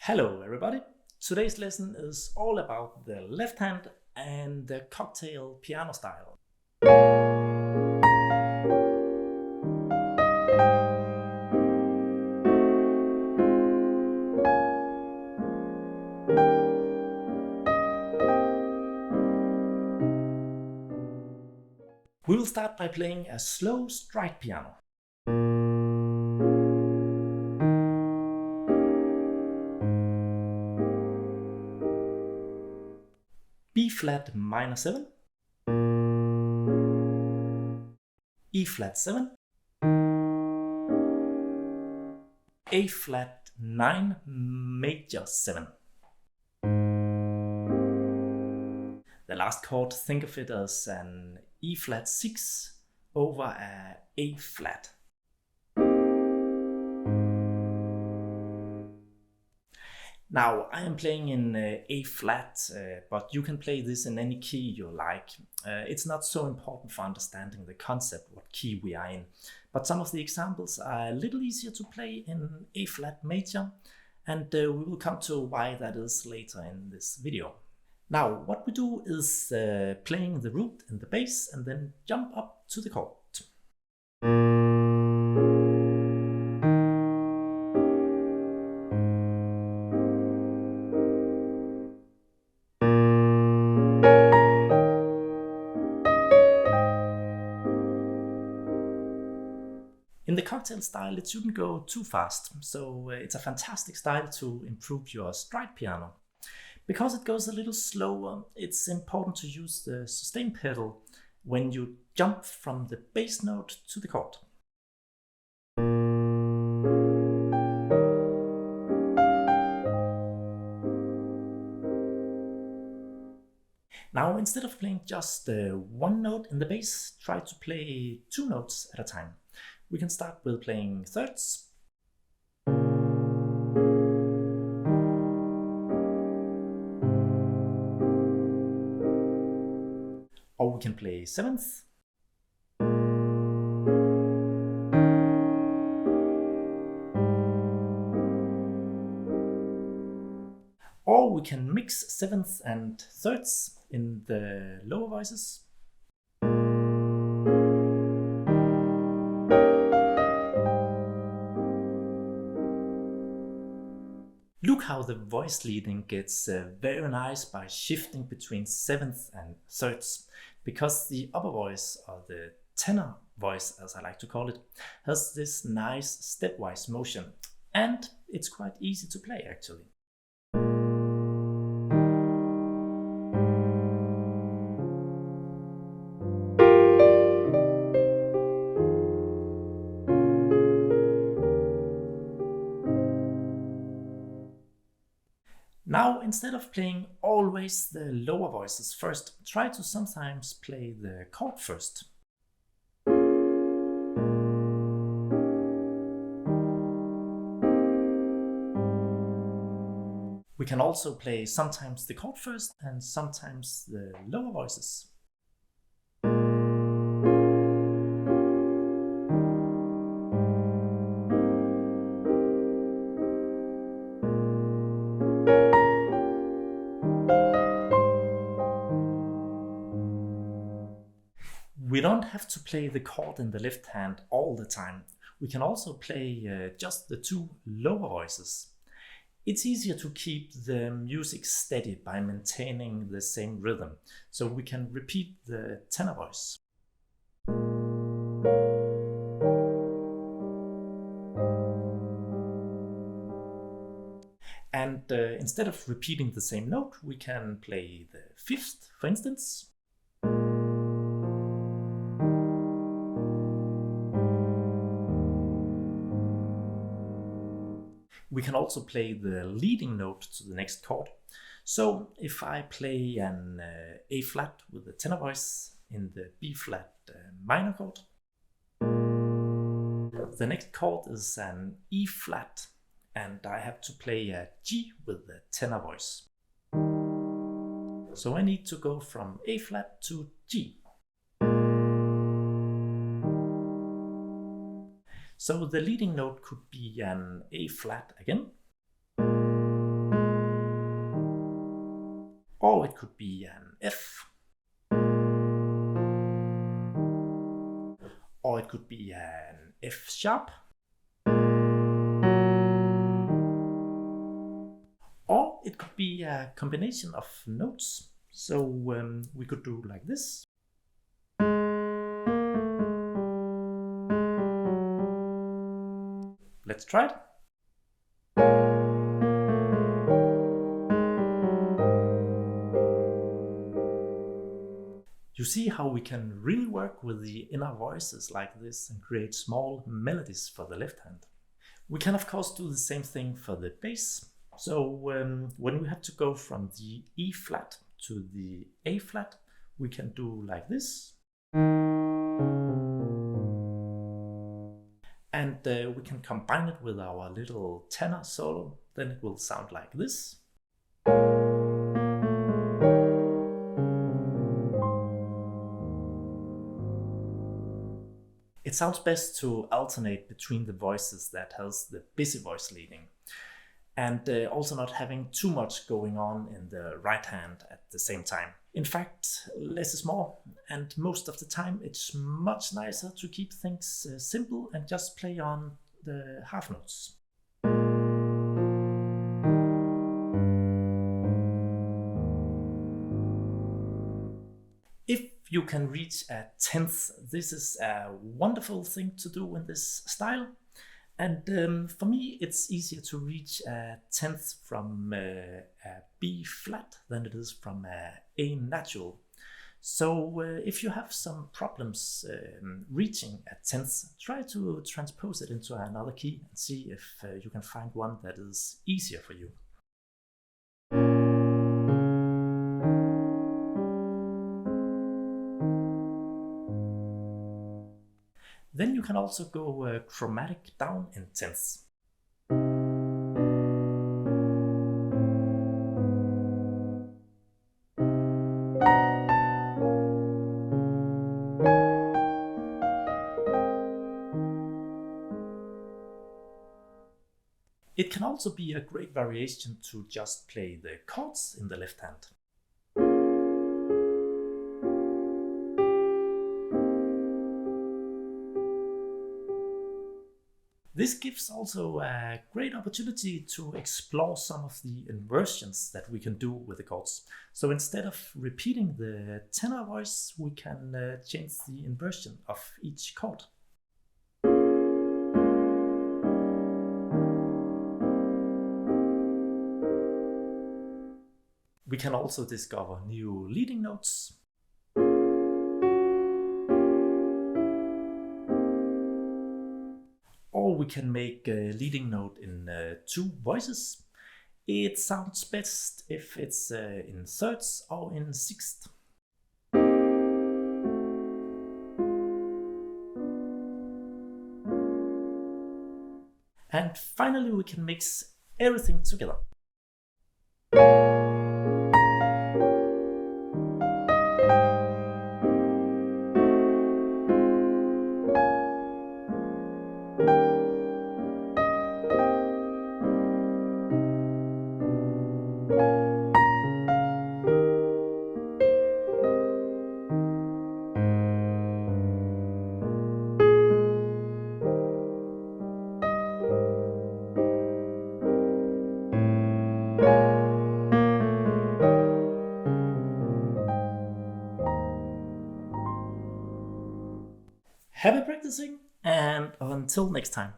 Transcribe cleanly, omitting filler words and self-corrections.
Hello everybody! Today's lesson is all about the left hand and the cocktail piano style. We will start by playing a slow stride piano. B flat minor 7, E flat 7, A flat 9 major 7. The last chord, think of it as an E flat 6 over a A flat. Now I am playing in A flat, but you can play this in any key you like. It's not so important for understanding the concept what key we are in, but some of the examples are a little easier to play in A flat major, and we will come to why that is later in this video. Now what we do is playing the root in the bass and then jump up to the chord. In the cocktail style, it shouldn't go too fast, so it's a fantastic style to improve your stride piano. Because it goes a little slower, it's important to use the sustain pedal when you jump from the bass note to the chord. Now, instead of playing just one note in the bass, try to play two notes at a time. We can start with playing thirds. Or we can play seventh. Or we can mix sevenths and thirds in the lower voices. Look how the voice leading gets very nice by shifting between sevenths and thirds, because the upper voice, or the tenor voice as I like to call it, has this nice stepwise motion, and it's quite easy to play actually. Now, instead of playing always the lower voices first, try to sometimes play the chord first. We can also play sometimes the chord first and sometimes the lower voices. We don't have to play the chord in the left hand all the time. We can also play just the two lower voices. It's easier to keep the music steady by maintaining the same rhythm, so we can repeat the tenor voice. And instead of repeating the same note, we can play the fifth, for instance. We can also play the leading note to the next chord. So if I play an A flat with the tenor voice in the B flat minor chord, the next chord is an E flat, and I have to play a G with the tenor voice. So I need to go from A flat to G. So the leading note could be an A flat again. or it could be an F, or it could be an F sharp, or it could be a combination of notes. So we could do like this. Let's try it. You see how we can really work with the inner voices like this and create small melodies for the left hand. We can of course do the same thing for the bass. So when we have to go from the E flat to the A flat, we can do like this. And we can combine it with our little tenor solo, then it will sound like this. It sounds best to alternate between the voices that has the busy voice leading, and also not having too much going on in the right hand at the same time. In fact, less is more, and most of the time it's much nicer to keep things simple and just play on the half notes. If you can reach a tenth, this is a wonderful thing to do in this style. And for me, it's easier to reach a tenth from a B flat than it is from A natural. So if you have some problems reaching a tenth, try to transpose it into another key and see if you can find one that is easier for you. Then you can also go chromatic down in tenths. It can also be a great variation to just play the chords in the left hand. This gives also a great opportunity to explore some of the inversions that we can do with the chords. So instead of repeating the tenor voice, we can change the inversion of each chord. We can also discover new leading notes. Or we can make a leading note in two voices. It sounds best if it's in thirds or in sixths. And finally we can mix everything together. Happy practicing, and until next time.